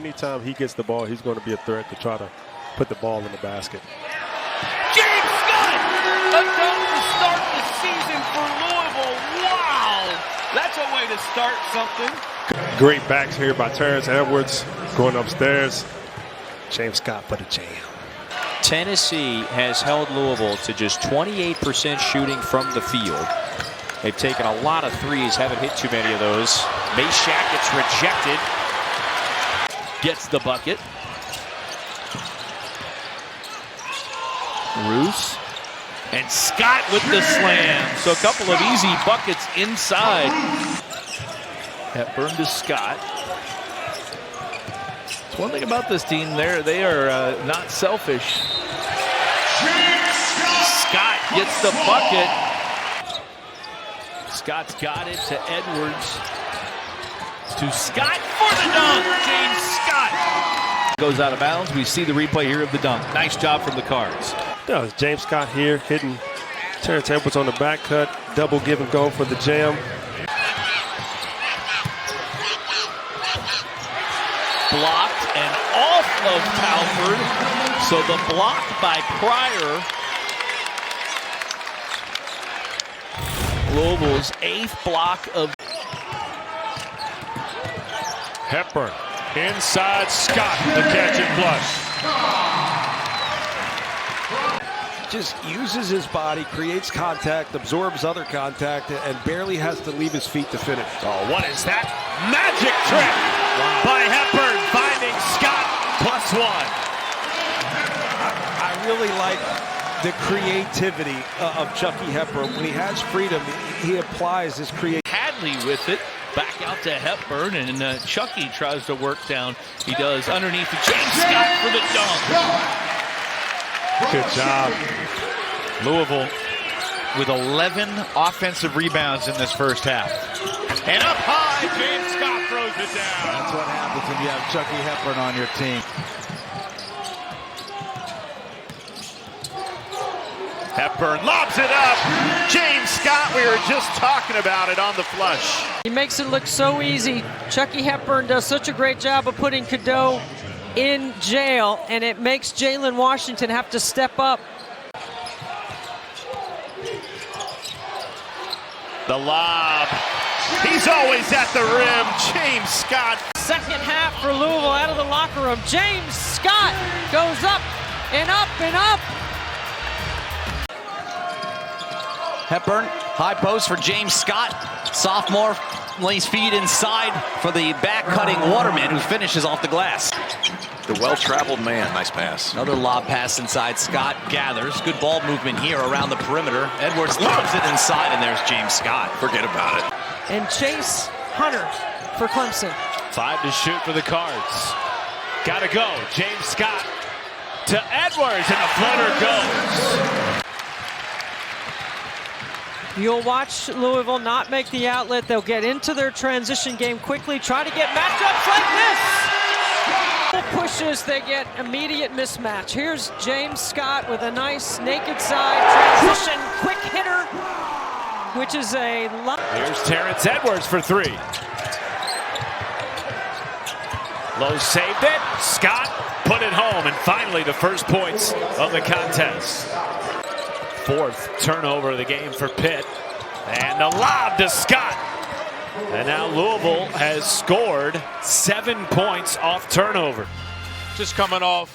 anytime he gets the ball, he's going to be a threat to try to put the ball in the basket. James Scott! A dunk to start the season for Louisville. Wow! That's a way to start something. Great backs here by Terrence Edwards going upstairs. James Scott for the jam. Tennessee has held Louisville to just 28% shooting from the field. They've taken a lot of threes, haven't hit too many of those. Meshack gets rejected. Gets the bucket. Roos. And Scott with the slam. So a couple of easy buckets inside. Hepburn to Scott. It's one thing about this team, they are not selfish. Scott gets the bucket. Scott's got it to Edwards. To Scott for the dunk. James Scott goes out of bounds. We see the replay here of the dunk. Nice job from the Cards. Yeah, it's James Scott here hitting Terrence Edwards on the back cut. Double give and go for the jam. Blocked and off of Palford. So the block by Pryor. Louisville's 8th block of Hepburn inside Scott, the catch and flush. Just uses his body, creates contact, absorbs other contact, and barely has to leave his feet to finish. Oh, what is that? Magic trick by Hepburn, finding Scott +1. I really like the creativity of Chucky Hepburn. When he has freedom, he applies his creativity. Hadley with it. Back out to Hepburn, and Chucky tries to work down. He does underneath to James Scott for the dunk. Good job. Louisville with 11 offensive rebounds in this first half. And up high, James Scott throws it down. That's what happens when you have Chucky Hepburn on your team. Hepburn lobs it up. James Scott, we were just talking about it on the flush. He makes it look so easy. Chucky Hepburn does such a great job of putting Cadeau in jail, and it makes Jalen Washington have to step up. The lob. He's always at the rim. James Scott. Second half for Louisville out of the locker room. James Scott goes up and up and up. Hepburn, high post for James Scott. Sophomore lays feet inside for the back-cutting Waterman, who finishes off the glass. The well-traveled man. Nice pass. Another lob pass inside. Scott gathers. Good ball movement here around the perimeter. Edwards lobs it inside, and there's James Scott. Forget about it. And Chase Hunter for Clemson. 5 to shoot for the Cards. Gotta go. James Scott to Edwards, and the floater goes. You'll watch Louisville not make the outlet. They'll get into their transition game quickly, try to get matchups like this. Pushes, they get immediate mismatch. Here's James Scott with a nice naked side transition, quick hitter, which is a lot. Here's Terrence Edwards for 3. Lowe saved it. Scott put it home, and finally the first points of the contest. 4th turnover of the game for Pitt. And the lob to Scott. And now Louisville has scored 7 points off turnover. Just coming off.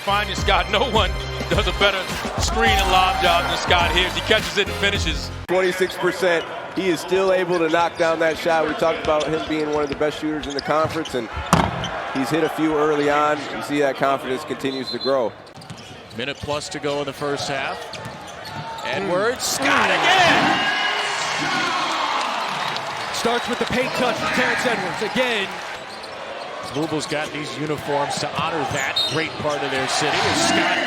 Finding Scott. No one does a better screen and lob job than Scott here. He catches it and finishes. 26%. He is still able to knock down that shot. We talked about him being one of the best shooters in the conference, and he's hit a few early on. You see that confidence continues to grow. Minute plus to go in the first half. Edwards, Scott again! Starts with the paint touch from Terrence Edwards again. Louisville's got these uniforms to honor that great part of their city. As Scott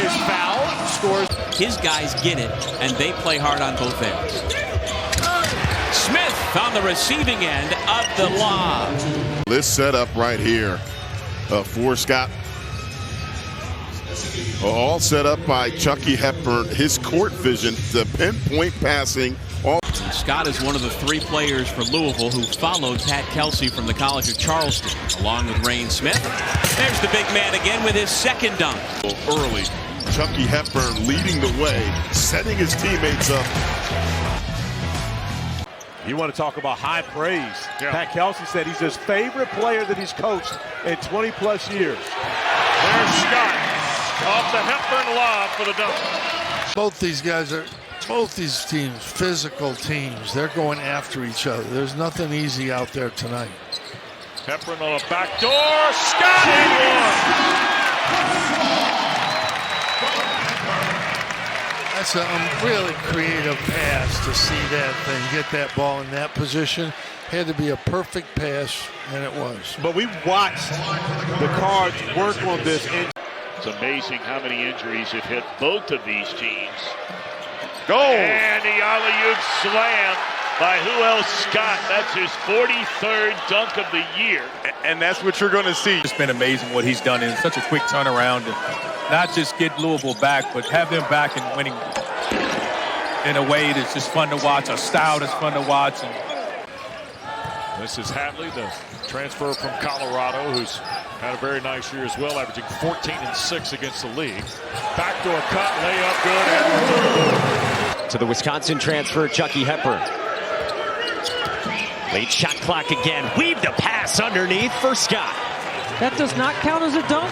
is fouled, scores. His guys get it, and they play hard on both ends. Smith on the receiving end of the lob. This setup right here for Scott. All set up by Chucky Hepburn. His court vision, the pinpoint passing Scott is one of the 3 players for Louisville who followed Pat Kelsey from the College of Charleston, along with Rain Smith. There's the big man again with his second dunk. Early, Chucky Hepburn leading the way, setting his teammates up. You want to talk about high praise. Yeah. Pat Kelsey said he's his favorite player that he's coached in 20-plus years. There's Scott off the Hepburn lob for the dunk. Both these teams, physical teams, they're going after each other. There's nothing easy out there tonight. Hepburn on a back door. Scott in one. That's a really creative pass to see that thing, get that ball in that position. Had to be a perfect pass, and it was. But we watched the Cards work on this. It's amazing how many injuries have hit both of these teams. Go! And the alley-oop slam by who else? Scott. That's his 43rd dunk of the year. And that's what you're going to see. It's been amazing what he's done in such a quick turnaround. And not just get Louisville back, but have them back and winning in a way that's just fun to watch, a style that's fun to watch. And this is Hadley, the transfer from Colorado, who's had a very nice year as well, averaging 14 and 6 against the league. Backdoor cut, layup, good. To the Wisconsin transfer, Chucky Hepburn. Late shot clock again. Weaved a pass underneath for Scott. That does not count as a dunk.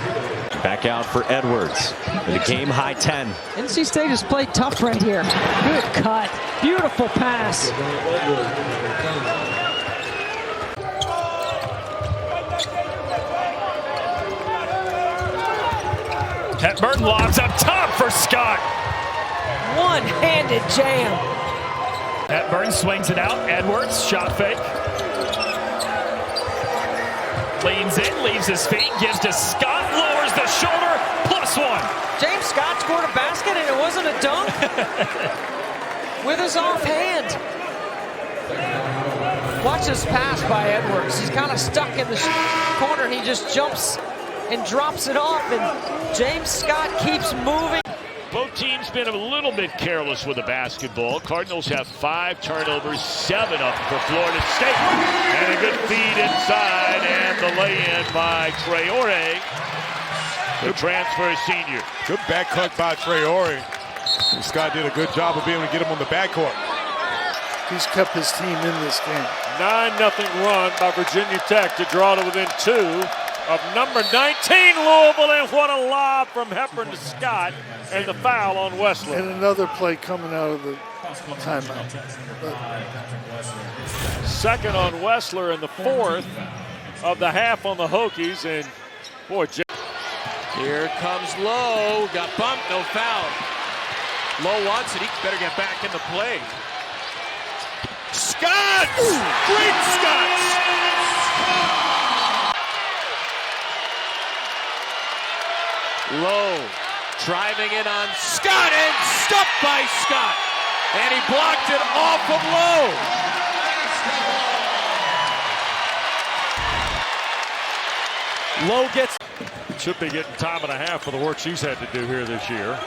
Back out for Edwards with a game-high 10. NC State has played tough right here. Good cut. Beautiful pass. Hepburn lobs up top for Scott. One-handed jam. Hepburn swings it out. Edwards, shot fake. Leans in, leaves his feet, gives to Scott, lowers the shoulder, +1. James Scott scored a basket and it wasn't a dunk. With his offhand. Watch this pass by Edwards. He's kind of stuck in the corner and he just jumps and drops it off, and James Scott keeps moving. Both teams been a little bit careless with the basketball. Cardinals have 5 turnovers, 7 up for Florida State. And a good feed inside, and the lay-in by Traore, the transfer senior. Good back cut by Traore. Scott did a good job of being able to get him on the backcourt. He's kept his team in this game. 9-0 run by Virginia Tech to draw to within 2 of number 19 Louisville, and what a lob from Hepburn to Scott, and the foul on Wesley. And another play coming out of the timeout. Second on Wessler, and the 4th of the half on the Hokies, and boy, here comes Lowe, got bumped, no foul. Lowe wants it, he better get back in the play. Scott! Great Scott! Lowe driving in on Scott and stuffed by Scott. And he blocked it off of Lowe. Lowe gets... Should be getting time and a half for the work she's had to do here this year.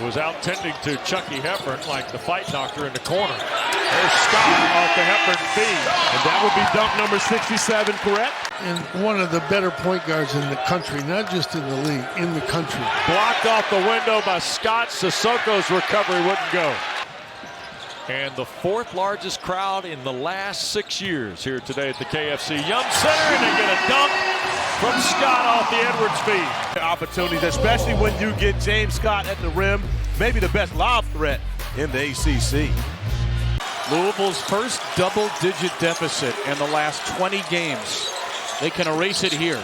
Was out tending to Chucky Hepburn like the fight doctor in the corner. There's Scott off the Hepburn feed. And that would be dunk number 67, correct? And one of the better point guards in the country, not just in the league, in the country. Blocked off the window by Scott. Sissoko's recovery wouldn't go. And the 4th largest crowd in the last 6 years here today at the KFC Yum Center. And they get a dunk from Scott off the Edwards feed. Opportunities, especially when you get James Scott at the rim. Maybe the best lob threat in the ACC. Louisville's first double-digit deficit in the last 20 games. They can erase it here.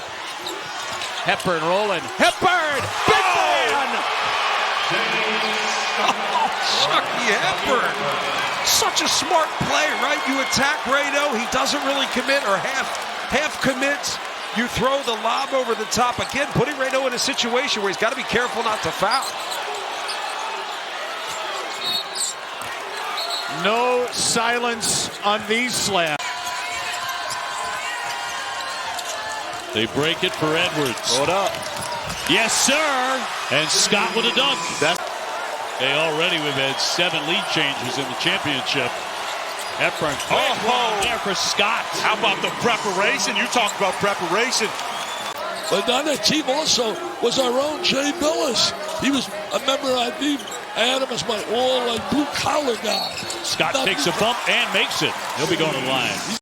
Hepburn rolling. Hepburn! Big man! Oh, Chucky Hepburn. Such a smart play, right? You attack Rado. He doesn't really commit, or half commits. You throw the lob over the top. Again, putting Rado in a situation where he's got to be careful not to foul. No silence on these slams. They break it for Edwards. Throw it up. Yes, sir. And Scott with a dunk. Hey, already we've had 7 lead changes in the championship. Hepburn. Oh, there for Scott. How about the preparation? You talk about preparation. But on that team also was our own Jay Billis. He was a member, I had him as my all blue collar guy. Scott takes a bump and makes it. He'll be going to the line.